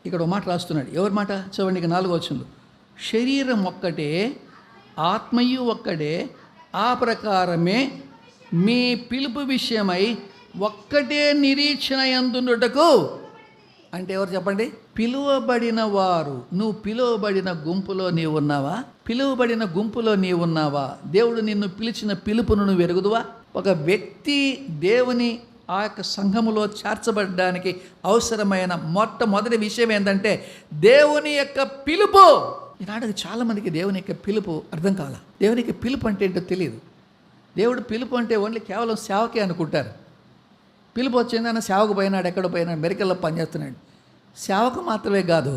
ఇక్కడ ఒక మాట రాస్తున్నాడు. ఎవరి మాట చూడండి, ఇక 4వ వచనంలో, శరీరం ఒక్కటే ఆత్మయు ఒక్కడే, ఆ ప్రకారమే మీ పిలుపు విషయమై ఒక్కటే నిరీక్షణ యందుండుటకు. అంటే ఎవరు చెప్పండి? పిలువబడిన వారు. నువ్వు పిలువబడిన గుంపులో నీవు ఉన్నావా? పిలువబడిన గుంపులో నీవు ఉన్నావా? దేవుడు నిన్ను పిలిచిన పిలుపును నువ్వు ఎరుగుదువా? ఒక వ్యక్తి దేవుని ఆ యొక్క సంఘములో చేర్చబడడానికి అవసరమైన మొట్టమొదటి విషయం ఏంటంటే దేవుని యొక్క పిలుపు. ఈనాడు చాలామందికి దేవుని యొక్క పిలుపు అర్థం కాల. దేవుని యొక్క పిలుపు అంటే ఏంటో తెలియదు. దేవుడు పిలుపు అంటే ఓన్లీ కేవలం సేవకే అనుకుంటారు. పిలుపు వచ్చిందన్న సేవకు పోయినాడు, ఎక్కడ పోయినాడు, మెరికల్లో పనిచేస్తున్నాడు. సేవకు మాత్రమే కాదు,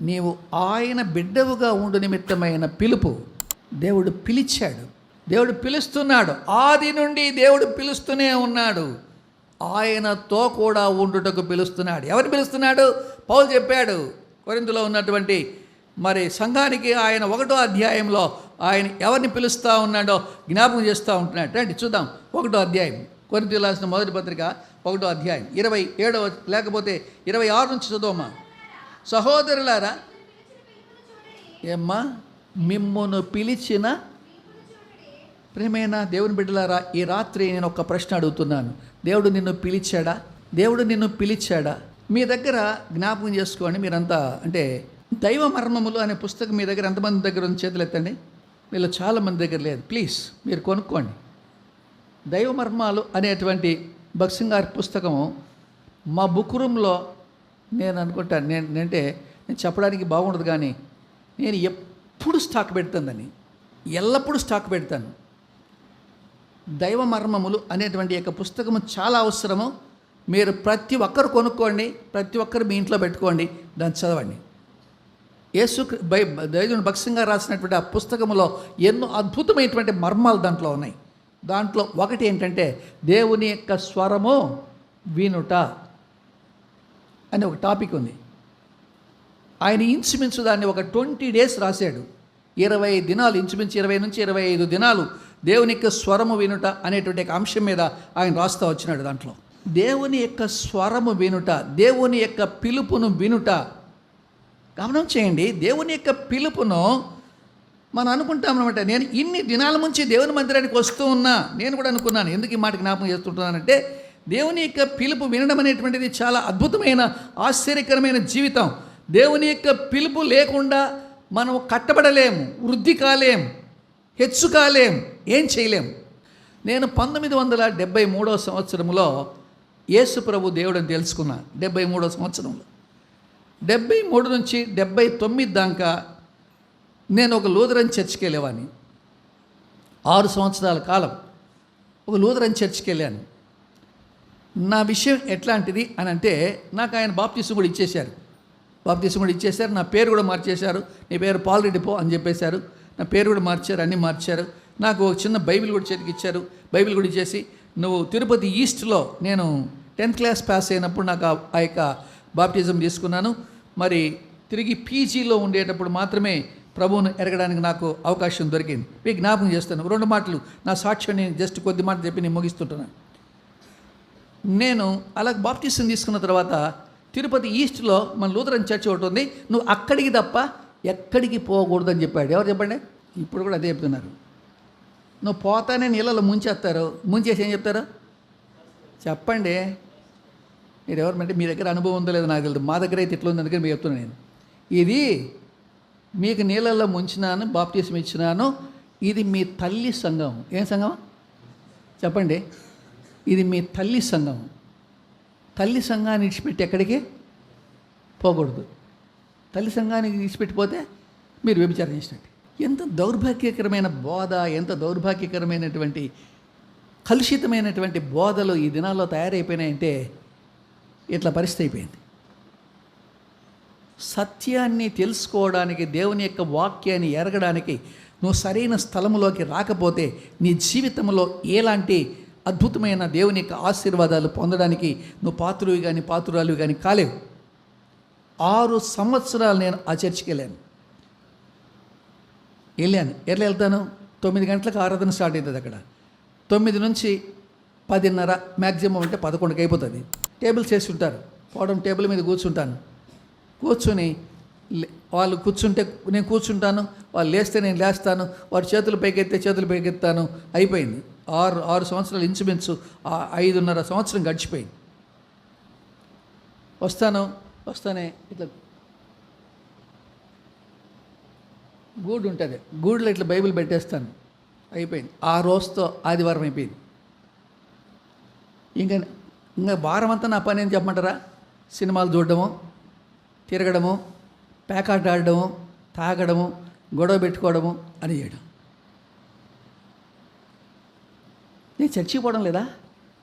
నీవు ఆయన బిడ్డవుగా ఉండు నిమిత్తమైన పిలుపు. దేవుడు పిలిచాడు, దేవుడు పిలుస్తున్నాడు. ఆది నుండి దేవుడు పిలుస్తూనే ఉన్నాడు. ఆయనతో కూడా ఉండుటకు పిలుస్తున్నాడు. ఎవరిని పిలుస్తున్నాడు? పౌలు చెప్పాడు కొరింథీలో ఉన్నటువంటి సంఘానికి. ఆయన 1వ అధ్యాయంలో ఆయన ఎవరిని పిలుస్తూ ఉన్నాడో జ్ఞాపకం చేస్తూ ఉంటున్నాడు. రండి చూద్దాం. 1వ అధ్యాయం, కొరింథీయులకు రాసిన మొదటి పత్రిక 1వ అధ్యాయం 27వ లేకపోతే 26 నుంచి చదువమ్మా. సహోదరులారా, ఏమ్మా, మిమ్మును పిలిచిన ప్రేమైన దేవుని బిడ్డలారా, ఈ రాత్రి నేను ఒక ప్రశ్న అడుగుతున్నాను. దేవుడు నిన్ను పిలిచాడా? దేవుడు నిన్ను పిలిచాడా? మీ దగ్గర జ్ఞాపకం చేసుకోండి. మీరంతా అంటే దైవ మర్మములు అనే పుస్తకం మీ దగ్గర ఎంతమంది దగ్గర ఉంది? చేతులు ఎత్తండి. మీలో చాలామంది దగ్గర లేదు. ప్లీజ్ మీరు కొనుక్కోండి. దైవ మర్మాలు అనేటువంటి భగత్ సింగ్ గారి పుస్తకము మా బుక్ రూమ్లో నేను అనుకుంటాను, నేను చెప్పడానికి బాగుండదు, కానీ నేను ఎప్పుడు స్టాక్ పెడతానని, ఎల్లప్పుడూ స్టాక్ పెడతాను. దైవ మర్మములు అనేటువంటి యొక్క పుస్తకము చాలా అవసరము. మీరు ప్రతి ఒక్కరు కొనుక్కోండి, ప్రతి ఒక్కరు మీ ఇంట్లో పెట్టుకోండి, దాన్ని చదవండి. దైవజనుడు భగత్ సింగ్ గారు రాసినటువంటి ఆ పుస్తకంలో ఎన్నో అద్భుతమైనటువంటి మర్మాలు దాంట్లో ఉన్నాయి. దాంట్లో ఒకటి ఏంటంటే దేవుని యొక్క స్వరము వినుట అని ఒక టాపిక్ ఉంది. ఆయన ఇంచుమించు దాన్ని ఒక 20 days రాశాడు. 20 దినాలు, ఇంచుమించు 20 నుంచి 25 దినాలు దేవుని యొక్క స్వరము వినుట అనేటువంటి అంశం మీద ఆయన రాస్తూ వచ్చినాడు. దాంట్లో దేవుని యొక్క స్వరము వినుట, దేవుని యొక్క పిలుపును వినుట. గమనం చేయండి, దేవుని యొక్క పిలుపును మనం అనుకుంటాం అనమాట. నేను ఇన్ని దినాల నుంచి దేవుని మందిరానికి వస్తూ ఉన్నా, నేను కూడా అనుకున్నాను. ఎందుకు ఈ మాట జ్ఞాపకం చేస్తుంటున్నానంటే, దేవుని యొక్క పిలుపు వినడం అనేటువంటిది చాలా అద్భుతమైన ఆశ్చర్యకరమైన జీవితం. దేవుని యొక్క పిలుపు లేకుండా మనం కట్టబడలేము, వృద్ధి కాలేము, హెచ్చు కాలేము, ఏం చేయలేము. నేను 1973వ సంవత్సరంలో యేసు ప్రభు దేవుడు అని తెలుసుకున్నా. 73వ సంవత్సరంలో 73 నుంచి 79 దాకా నేను ఒక లూథరన్ చర్చ్కి వెళ్ళేవాడిని. 6 సంవత్సరాల కాలం ఒక లూథరన్ చర్చ్కి వెళ్ళాను. నా విషయం ఎట్లాంటిది అని అంటే, నాకు ఆయన బాప్తిసం కూడా ఇచ్చేశారు. నా పేరు కూడా మార్చేశారు. నీ పేరు పాల్రెడ్డి పో అని చెప్పేశారు. నా పేరు కూడా మార్చారు, అన్నీ మార్చారు. నాకు ఒక చిన్న బైబిల్ కూడా చేతికి ఇచ్చారు. బైబిల్ కూడా ఇచ్చేసి, నువ్వు తిరుపతి ఈస్ట్లో నేను 10th క్లాస్ పాస్ అయినప్పుడు నాకు ఆ యొక్క బాప్టిజం తీసుకున్నాను. మరి తిరిగి పీజీలో ఉండేటప్పుడు మాత్రమే ప్రభువును ఎరగడానికి నాకు అవకాశం దొరికింది. మీకు జ్ఞాపకం చేస్తాను. 2 మాటలు నా సాక్ష్యాన్ని జస్ట్ కొద్ది మాట చెప్పి నేను ముగిస్తుంటున్నాను. నేను అలా బాప్టిజం తీసుకున్న తర్వాత తిరుపతి ఈస్ట్లో మన లూథరన్ చర్చ్ ఒకటి ఉంది, నువ్వు అక్కడికి తప్ప ఎక్కడికి పోకూడదని చెప్పాడు. ఎవరు చెప్పండి? ఇప్పుడు కూడా అదే చెప్తున్నారు. నువ్వు పోతానే నీళ్ళలో ముంచేస్తారు. ముంచేసి ఏం చెప్తారు చెప్పండి? మీరు ఎవరంటే మీ దగ్గర అనుభవం ఉందో లేదో నాకు తెలియదు. మా దగ్గర అయితే ఇట్లా ఉంది, అందుకని మీకు చెప్తున్నాను నేను. ఇది మీకు నీళ్ళల్లో ముంచినాను, బాప్టిజం ఇచ్చినాను. ఇది మీ తల్లి సంఘం. ఏం సంఘం చెప్పండి? ఇది మీ తల్లి సంఘం. తల్లి సంఘాన్ని విడిచిపెట్టి ఎక్కడికి పోకూడదు. తల్లి సంఘాన్ని విడిచిపెట్టిపోతే మీరు వ్యభిచారం చేసినట్టు. ఎంత దౌర్భాగ్యకరమైన బోధ, ఎంత దౌర్భాగ్యకరమైనటువంటి కలుషితమైనటువంటి బోధలు ఈ దినాల్లో తయారైపోయినాయంటే ఇట్లా పరిస్థితి అయిపోయింది. సత్యాన్ని తెలుసుకోవడానికి, దేవుని యొక్క వాక్యాన్ని ఎరగడానికి నువ్వు సరైన స్థలంలోకి రాకపోతే నీ జీవితంలో ఎలాంటి అద్భుతమైన దేవుని యొక్క ఆశీర్వాదాలు పొందడానికి నువ్వు పాత్రువి కానీ పాత్రురాలు కానీ కాలేవు. 6 సంవత్సరాలు నేను ఆ చర్చికి వెళ్ళాను. ఎట్లా వెళ్తాను? 9 గంటలకు ఆరాధన స్టార్ట్ అవుతుంది. అక్కడ 9 నుంచి 10:30 మ్యాక్సిమం అంటే 11కి అయిపోతుంది. టేబుల్స్ వేసి ఉంటారు. పోవడం టేబుల్ మీద కూర్చుంటాను. కూర్చొని వాళ్ళు కూర్చుంటే నేను కూర్చుంటాను, వాళ్ళు లేస్తే నేను లేస్తాను, వారు చేతులు పైకెత్తే చేతులు పైకెత్తాను. అయిపోయింది. 6 సంవత్సరాలు ఇంచుమించు 5.5 సంవత్సరం గడిచిపోయింది. వస్తానే ఇట్లా గూడు ఉంటుంది, గూడులో ఇట్లా బైబిల్ పెట్టేస్తాను. అయిపోయింది. ఆ రోజుతో ఆదివారం అయిపోయింది. ఇంకా వారం అంతా నా పని ఏం చెప్పమంటారా? సినిమాలు చూడడము, తిరగడము, ప్యాకాట్ ఆడడము, తాగడము, గొడవ పెట్టుకోవడము అని చేయడం. నేను చర్చికి పోవడం లేదా?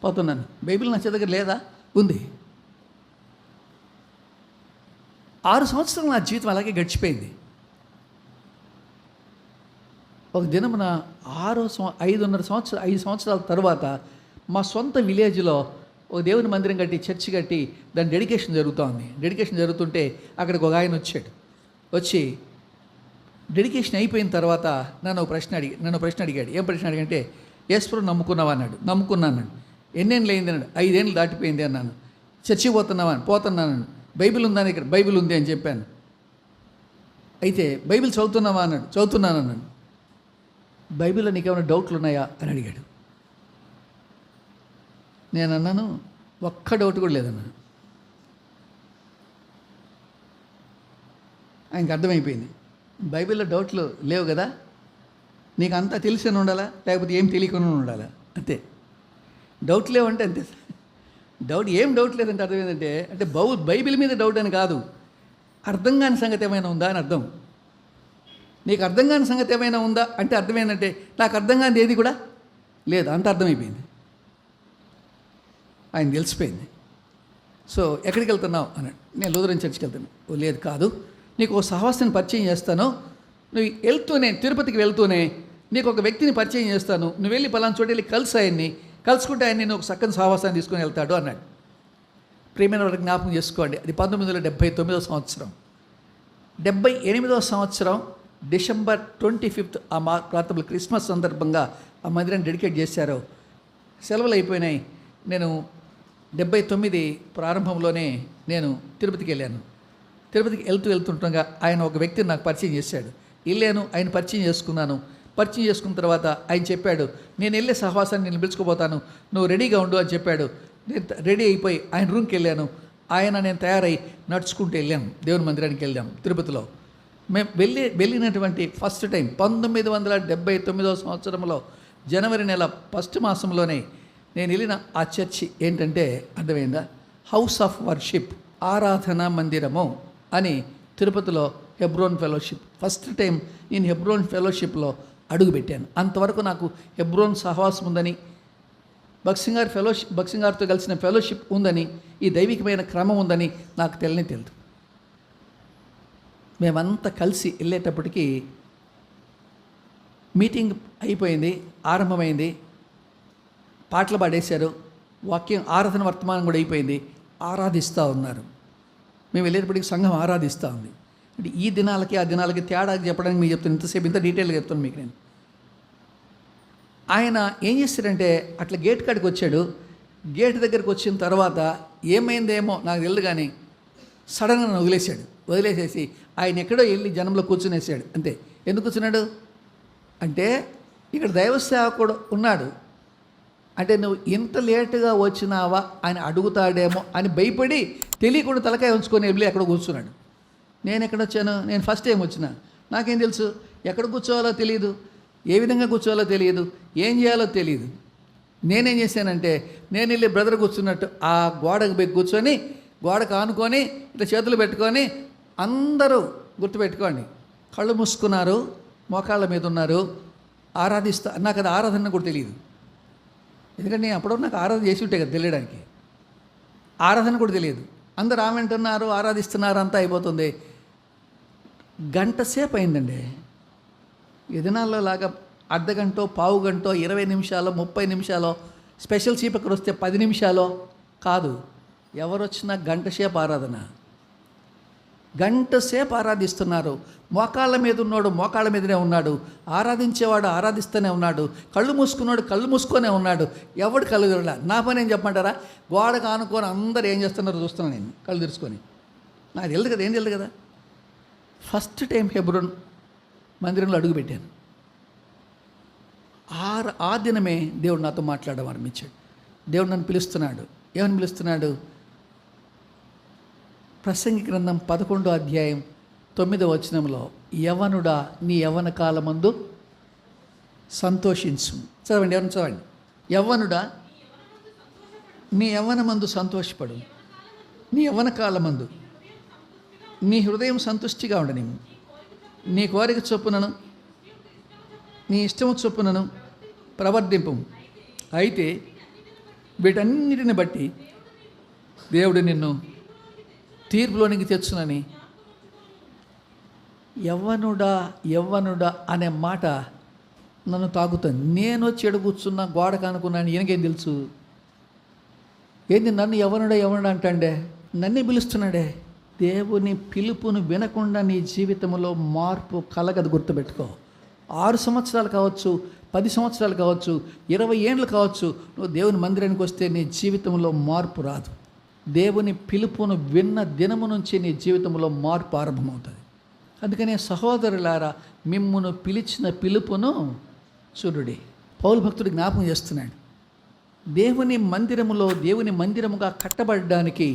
పోతున్నాను. బైబిల్ నా దగ్గర లేదా? ఉంది. 6 సంవత్సరాలు నా జీవితం అలాగే గడిచిపోయింది. ఒక దినమున 5 సంవత్సరాల తర్వాత మా సొంత విలేజ్లో ఒక దేవుని మందిరం కట్టి, చర్చి కట్టి, దాని డెడికేషన్ జరుగుతోంది. డెడికేషన్ జరుగుతుంటే అక్కడికి ఒక ఆయన వచ్చి డెడికేషన్ అయిపోయిన తర్వాత నన్ను ప్రశ్న అడిగాడు. ఏం ప్రశ్న అడిగంటే, యేసుప్రభువు నమ్ముకున్నావా అన్నాడు. నమ్ముకున్నాను. ఎన్నేళ్ళు అయింది అన్నాడు. 5 ఏళ్ళు దాటిపోయింది అన్నాను. చర్చికి పోతున్నాను. బైబిల్ ఉందా ఇక్కడ? బైబిల్ ఉంది అని చెప్పాను. అయితే బైబిల్ చదువుతున్నావా అన్నాడు. చదువుతున్నాను అన్నాను. బైబిల్లో నీకేమైనా డౌట్లు ఉన్నాయా అని అడిగాడు. నేను అన్నాను, ఒక్క డౌట్ కూడా లేదన్నాను. ఆయనకు అర్థమైపోయింది, బైబిల్లో డౌట్లు లేవు కదా, నీకు అంతా తెలిసి ఉండాలా, లేకపోతే ఏం తెలియకుండా ఉండాలా, అంతే. డౌట్ లేవంటే అంతే. డౌట్ లేదంటే అర్థం ఏంటంటే, అంటే బైబిల్ మీద డౌట్ అని కాదు, అర్థం కాని సంగతి ఏమైనా ఉందా అని అర్థం. నీకు అర్థం కాని సంగతి ఏమైనా ఉందా అంటే అర్థం ఏంటంటే, నాకు అర్థం కాని ఏది కూడా లేదు, అంత అర్థమైపోయింది. ఆయన తెలిసిపోయింది. సో ఎక్కడికి వెళ్తున్నావు అన్నాడు. నేను లూథరన్ చర్చికి వెళ్తున్నాను. లేదు కాదు, నీకు ఒక సహవాసాన్ని పరిచయం చేస్తాను, నువ్వు తిరుపతికి వెళ్తూనే నీకు ఒక వ్యక్తిని పరిచయం చేస్తాను, నువ్వు వెళ్ళి పలానా చోటు వెళ్ళి కలుసుకుంటే ఆయన నేను ఒక చక్కని సహవాసాన్ని తీసుకొని వెళ్తాడు అన్నాడు. ప్రియమైన వారికి జ్ఞాపకం చేసుకోండి, అది 1979 సంవత్సరం. 78 సంవత్సరం డిసెంబర్ 25 ఆ ప్రాంతంలో క్రిస్మస్ సందర్భంగా ఆ మందిరాన్ని డెడికేట్ చేశారు. సెలవులు అయిపోయినాయి. నేను 79 ప్రారంభంలోనే నేను తిరుపతికి వెళ్ళాను. తిరుపతికి వెళ్తుండగా ఆయన ఒక వ్యక్తిని నాకు పరిచయం చేశాడు. వెళ్ళాను, ఆయన పరిచయం చేసుకున్నాను. పరిచయం చేసుకున్న తర్వాత ఆయన చెప్పాడు, నేను వెళ్ళే సహవాసాన్ని నేను పిలుచుకుపోతాను, నువ్వు రెడీగా ఉండు అని చెప్పాడు. నేను రెడీ అయిపోయి ఆయన రూమ్కి వెళ్ళాను. నేను తయారై నడుచుకుంటూ వెళ్ళాను. దేవుని మందిరానికి వెళ్ళాం తిరుపతిలో. మేము వెళ్ళినటువంటి ఫస్ట్ టైం 1979 సంవత్సరంలో జనవరి నెల 1 మాసంలోనే నేను వెళ్ళిన ఆ చర్చి ఏంటంటే అర్థమైందా, హౌస్ ఆఫ్ వర్షిప్, ఆరాధనా మందిరము అని తిరుపతిలో హెబ్రోన్ ఫెలోషిప్. ఫస్ట్ టైం నేను హెబ్రోన్ ఫెలోషిప్లో అడుగుపెట్టాను. అంతవరకు నాకు హెబ్రోన్ సహవాసం ఉందని, భక్సింగ్ గారితో కలిసిన ఫెలోషిప్ ఉందని, ఈ దైవికమైన క్రమం ఉందని నాకు తెలియదు. మేమంతా కలిసి వెళ్ళేటప్పటికీ మీటింగ్ అయిపోయింది, ఆరంభమైంది, పాటలు పాడేశారు, వాక్యం ఆరాధన వర్తమానం కూడా అయిపోయింది, ఆరాధిస్తూ ఉన్నారు. మేము వెళ్ళేటప్పటికి సంఘం ఆరాధిస్తూ ఉంది. అంటే ఈ దినాలకి ఆ దినాలకి తేడా చెప్పడానికి మీకు చెప్తాను, ఇంతసేపు ఇంత డీటెయిల్గా చెప్తాను మీకు నేను. ఆయన ఏం చేస్తాడంటే అట్లా గేట్ కాడికి వచ్చాడు. గేట్ దగ్గరికి వచ్చిన తర్వాత ఏమైందేమో నాకు తెలియదు కానీ సడన్గా నన్ను వదిలేసేసి ఆయన ఎక్కడో వెళ్ళి జనంలో కూర్చునేసాడు అంతే. ఎందుకు కూర్చున్నాడు అంటే, ఇక్కడ దైవ సేవకుడు ఉన్నాడు అంటే నువ్వు ఇంత లేటుగా వచ్చినావా అని అడుగుతాడేమో అని భయపడి తెలియకుండా తలకాయ ఉంచుకొని వెళ్ళి ఎక్కడ కూర్చున్నాడు. నేను ఎక్కడొచ్చాను, నేను ఫస్ట్ టైం వచ్చిన, నాకేం తెలుసు, ఎక్కడ కూర్చోవాలో తెలియదు, ఏ విధంగా కూర్చోవాలో తెలియదు, ఏం చేయాలో తెలియదు. నేనేం చేశానంటే, నేను వెళ్ళి బ్రదర్ కూర్చున్నట్టు ఆ గోడకు పోయి కూర్చొని, గోడకు ఆనుకొని ఇట్లా చేతులు పెట్టుకొని, అందరూ గుర్తుపెట్టుకోండి, కళ్ళు మూసుకున్నారు, మోకాళ్ళ మీద ఉన్నారు, ఆరాధిస్తా. నాకు అది ఆరాధన కూడా తెలియదు, ఎందుకంటే నేను అప్పుడు నాకు ఆరాధన చేసి ఉంటే కదా తెలియడానికి. ఆరాధన కూడా తెలియదు. అందరు ఆమెంటున్నారు, ఆరాధిస్తున్నారు, అంతా అయిపోతుంది. గంట సేపు అయిందండి. ఈ దినాల్లో లాగా అర్ధగంటో, పావు గంటో, 20 నిమిషాలు, 30 నిమిషాలు, స్పెషల్ స్పీకర్ వస్తే 10 నిమిషాలు కాదు, ఎవరు వచ్చినా గంట సేపు ఆరాధన. గంట సేపు ఆరాధిస్తున్నారు. మోకాళ్ళ మీద ఉన్నాడు, మోకాళ్ళ మీదనే ఉన్నాడు, ఆరాధించేవాడు ఆరాధిస్తూనే ఉన్నాడు, కళ్ళు మూసుకున్నాడు, కళ్ళు మూసుకొనే ఉన్నాడు. ఎవడు కళ్ళు తెరవలా. నా పని ఏం చెప్పమంటారా, గోడకు ఆనుకొని అందరు ఏం చేస్తున్నారో చూస్తున్నాను నేను కళ్ళు తెరుచుకొని. నాకు తెలియదు కదా, ఏం తెలియదు కదా. ఫస్ట్ టైం హెబ్రోన్ మందిరంలో అడుగుపెట్టాను. ఆ దినమే దేవుడు నాతో మాట్లాడడం ఆరంభించాడు. దేవుడు నన్ను పిలుస్తున్నాడు. ఏమని పిలుస్తున్నాడు? ప్రసంగి గ్రంథం 11వ అధ్యాయం 9వ వచనంలో, యవ్వనుడా నీ యవ్వన కాలమందు సంతోషించు. చదవండి, ఎవరిని చదవండి. యవ్వనుడా నీ యవ్వనమందు సంతోషపడు, నీ యవ్వన కాలమందు నీ హృదయం సంతుష్టిగా ఉండని, నీ కోరిక చొప్పునను నీ ఇష్టము చొప్పునను ప్రవర్తింపు. అయితే వీటన్నిటిని బట్టి దేవుడు నిన్ను తీర్పులోనికి తెచ్చునని. యవ్వనుడా యవ్వనుడా అనే మాట నన్ను తాగుతుంది. నేను చెడు కూర్చున్న గోడకు అనుకున్నాను, ఈయనకేం తెలుసు? ఏంది నన్ను యవ్వనుడా యవ్వనుడా అంటాడే? నన్నే పిలుస్తున్నాడే. దేవుని పిలుపును వినకుండా నీ జీవితంలో మార్పు కలగదు, గుర్తుపెట్టుకో. 6 సంవత్సరాలు కావచ్చు, 10 సంవత్సరాలు కావచ్చు, 20 ఏళ్ళు కావచ్చు, నువ్వు దేవుని మందిరానికి వస్తే నీ జీవితంలో మార్పు రాదు. దేవుని పిలుపును విన్న దినము నుంచి నీ జీవితంలో మార్పు ఆరంభమవుతుంది. అందుకనే సహోదరులారా, మిమ్మును పిలిచిన పిలుపును చూడుడి. పౌలు భక్తుడు జ్ఞాపకం చేస్తున్నాడు. దేవుని మందిరములో దేవుని మందిరముగా కట్టబడడానికి,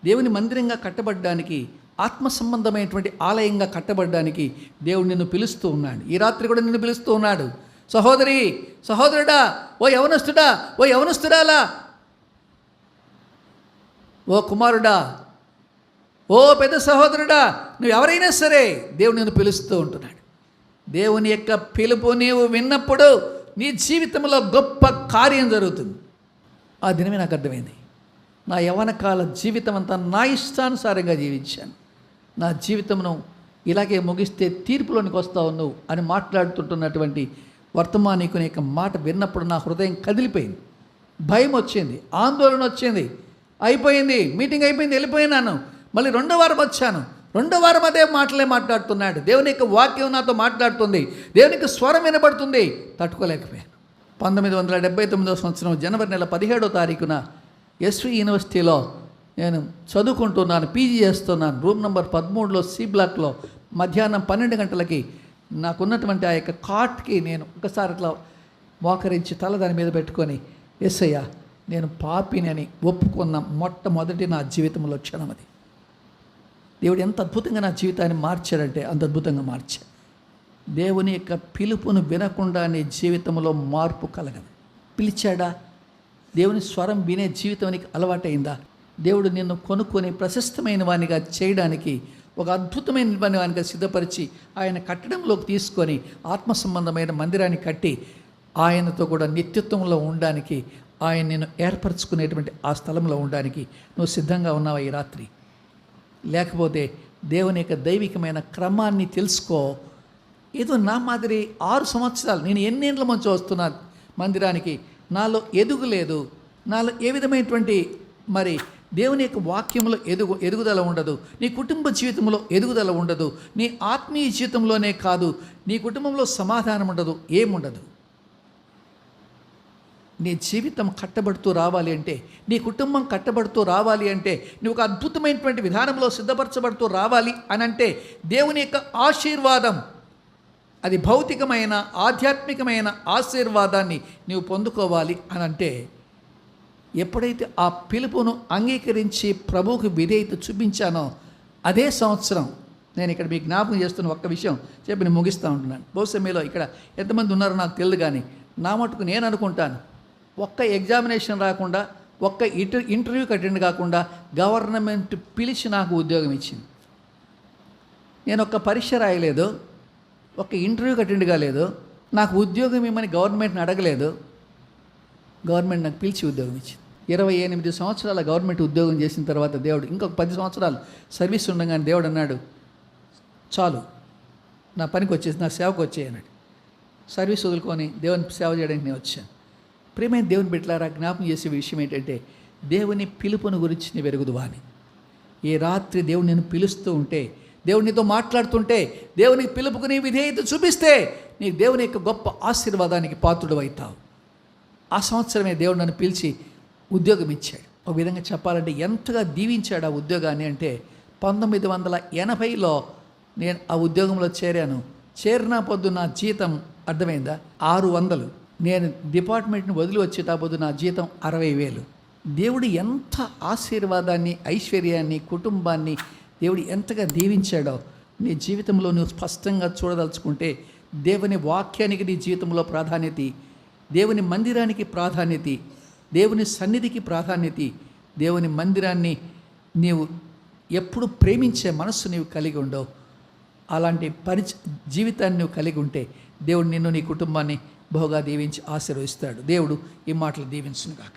దేవుని మందిరంగా కట్టబడడానికి, ఆత్మ సంబంధమైనటువంటి ఆలయంగా కట్టబడడానికి దేవుడు నిన్ను పిలుస్తూ ఉన్నాడు. ఈ రాత్రి కూడా నిన్ను పిలుస్తూ ఉన్నాడు. సహోదరి, సహోదరుడా, ఓ యవనస్తుడా, ఓ యవనస్తురాలా, ఓ కుమారుడా, ఓ పెద్ద సహోదరుడా, నువ్వు ఎవరైనా సరే దేవుడు నిన్ను పిలుస్తూ ఉంటున్నాడు. దేవుని యొక్క పిలుపు నీవు విన్నప్పుడు నీ జీవితంలో గొప్ప కార్యం జరుగుతుంది. ఆ దినమే నాకు అర్థమైంది. నా యవ్వన కాల జీవితం అంతా నా ఇష్టానుసారంగా జీవించాను. నా జీవితమును ఇలాగే ముగిస్తే తీర్పులోనికి వస్తావు నువ్వు అని మాట్లాడుతుంటున్నటువంటి వర్తమానికుని యొక్క మాట విన్నప్పుడు నా హృదయం కదిలిపోయింది. భయం వచ్చింది, ఆందోళన వచ్చింది. అయిపోయింది, మీటింగ్ అయిపోయింది, వెళ్ళిపోయినాను. మళ్ళీ 2వ వారం వచ్చాను. 2వ వారం అదే మాటలే మాట్లాడుతున్నాడు. దేవుని యొక్క వాక్యం నాతో మాట్లాడుతుంది, దేవునికి స్వరం వినబడుతుంది. తట్టుకోలేకపోయాను. 1979వ సంవత్సరం జనవరి నెల 17వ తారీఖున ఎస్వి యూనివర్సిటీలో నేను చదువుకుంటున్నాను, పీజీ చేస్తున్నాను. రూమ్ నెంబర్ 13లో సి బ్లాక్లో మధ్యాహ్నం 12 గంటలకి నాకున్నటువంటి ఆ యొక్క కాట్కి నేను ఒకసారి అట్లా మోకరించి తల దాని మీద పెట్టుకొని, యేసయ్యా నేను పాపిని అని ఒప్పుకున్న మొట్టమొదటి నా జీవితంలో క్షణం అది. దేవుడు ఎంత అద్భుతంగా నా జీవితాన్ని మార్చాడంటే అంత అద్భుతంగా మార్చాడు. దేవుని యొక్క పిలుపును వినకుండా నీ జీవితంలో మార్పు కలగదు. పిలిచాడా? దేవుని స్వరం వినే జీవితానికి అలవాటైందా? దేవుడు నిన్ను కొనుక్కొని ప్రశస్తమైన వానిగా చేయడానికి, ఒక అద్భుతమైన వానిగా సిద్ధపరిచి ఆయన కట్టడంలోకి తీసుకొని ఆత్మ సంబంధమైన మందిరాన్ని కట్టి ఆయనతో కూడా నిత్యత్వంలో ఉండడానికి, ఆయన నిన్ను ఏర్పరచుకునేటువంటి ఆ స్థలంలో ఉండడానికి నువ్వు సిద్ధంగా ఉన్నావా ఈ రాత్రి? లేకపోతే దేవుని యొక్క దైవికమైన క్రమాన్ని తెలుసుకో. ఏదో నా మాదిరి 6 సంవత్సరాలు నేను ఎన్నేళ్ళ మంచి వస్తున్నా మందిరానికి, నాలో ఎదుగులేదు, నాలో ఏ విధమైనటువంటి మరి దేవుని యొక్క వాక్యంలో ఎదుగుదల ఉండదు, నీ కుటుంబ జీవితంలో ఎదుగుదల ఉండదు, నీ ఆత్మీయ జీవితంలోనే కాదు, నీ కుటుంబంలో సమాధానం ఉండదు, ఏముండదు. నీ జీవితం కట్టబడుతూ రావాలి అంటే, నీ కుటుంబం కట్టబడుతూ రావాలి అంటే, నువ్వు ఒక అద్భుతమైనటువంటి విధానంలో సిద్ధపరచబడుతూ రావాలి అని అంటే, దేవుని యొక్క ఆశీర్వాదం, అది భౌతికమైన ఆధ్యాత్మికమైన ఆశీర్వాదాన్ని నీవు పొందుకోవాలి అని అంటే, ఎప్పుడైతే ఆ పిలుపును అంగీకరించి ప్రభువుకు విధేయత చూపించానో అదే సంవత్సరం, నేను ఇక్కడ మీకు జ్ఞాపకం చేస్తున్న ఒక్క విషయం చెప్పి నేను ముగిస్తూ ఉంటున్నాను. బహుశా మీలో ఇక్కడ ఎంతమంది ఉన్నారో నాకు తెలియదు, కానీ నా మటుకు నేను అనుకుంటాను, ఒక్క ఎగ్జామినేషన్ రాకుండా, ఒక్క ఇంటర్వ్యూకి అటెండ్ కాకుండా గవర్నమెంట్ పిలిచి నాకు ఉద్యోగం ఇచ్చింది. నేను ఒక్క పరీక్ష రాయలేదు, ఒక్క ఇంటర్వ్యూకి అటెండ్ కాలేదు, నాకు ఉద్యోగం ఇవ్వమని గవర్నమెంట్ని అడగలేదు, గవర్నమెంట్ నాకు పిలిచి ఉద్యోగం ఇచ్చింది. 28 సంవత్సరాల గవర్నమెంట్ ఉద్యోగం చేసిన తర్వాత దేవుడు ఇంకొక 10 సంవత్సరాలు సర్వీస్ ఉండగానే దేవుడు అన్నాడు, చాలు నా పనికి వచ్చేసి నా సేవకు వచ్చేయన్నాడు. సర్వీస్ వదులుకొని దేవుని సేవ చేయడానికి నేను వచ్చాను. ప్రియమైన దేవుని బిడ్డలారా, జ్ఞాపకం చేసే విషయం ఏంటంటే, దేవుని పిలుపును గురించి నీ వెరుగుదువా అని. ఈ రాత్రి దేవుడు నేను పిలుస్తూ ఉంటే, దేవుడు నీతో మాట్లాడుతుంటే, దేవునికి పిలుపుకు నీ విధేయత చూపిస్తే నీ దేవుని యొక్క గొప్ప ఆశీర్వాదానికి పాత్రుడు అవుతావు. ఆ సంవత్సరమే దేవుడు నన్ను పిలిచి ఉద్యోగం ఇచ్చాడు. ఒక విధంగా చెప్పాలంటే ఎంతగా దీవించాడు ఆ ఉద్యోగాన్ని అంటే, 1980లో నేను ఆ ఉద్యోగంలో చేరాను. చేరిన పొద్దు నా జీతం అర్థమైందా 600. నేను డిపార్ట్మెంట్ని వదిలి వచ్చేటా పొద్దు నా జీతం 60,000. దేవుడు ఎంత ఆశీర్వాదాన్ని, ఐశ్వర్యాన్ని, కుటుంబాన్ని దేవుడు ఎంతగా దీవించాడో నీ జీవితంలో నువ్వు స్పష్టంగా చూడదలుచుకుంటే, దేవుని వాక్యానికి నీ జీవితంలో ప్రాధాన్యత, దేవుని మందిరానికి ప్రాధాన్యత, దేవుని సన్నిధికి ప్రాధాన్యత, దేవుని మందిరాన్ని నీవు ఎప్పుడు ప్రేమించే మనస్సు నీవు కలిగి ఉండవు. అలాంటి జీవితాన్ని నువ్వు కలిగి ఉంటే దేవుడు నిన్ను, నీ కుటుంబాన్ని బహుగా దీవించి ఆశీర్వదిస్తాడు. దేవుడు ఈ మాటలు దీవించునుగాక.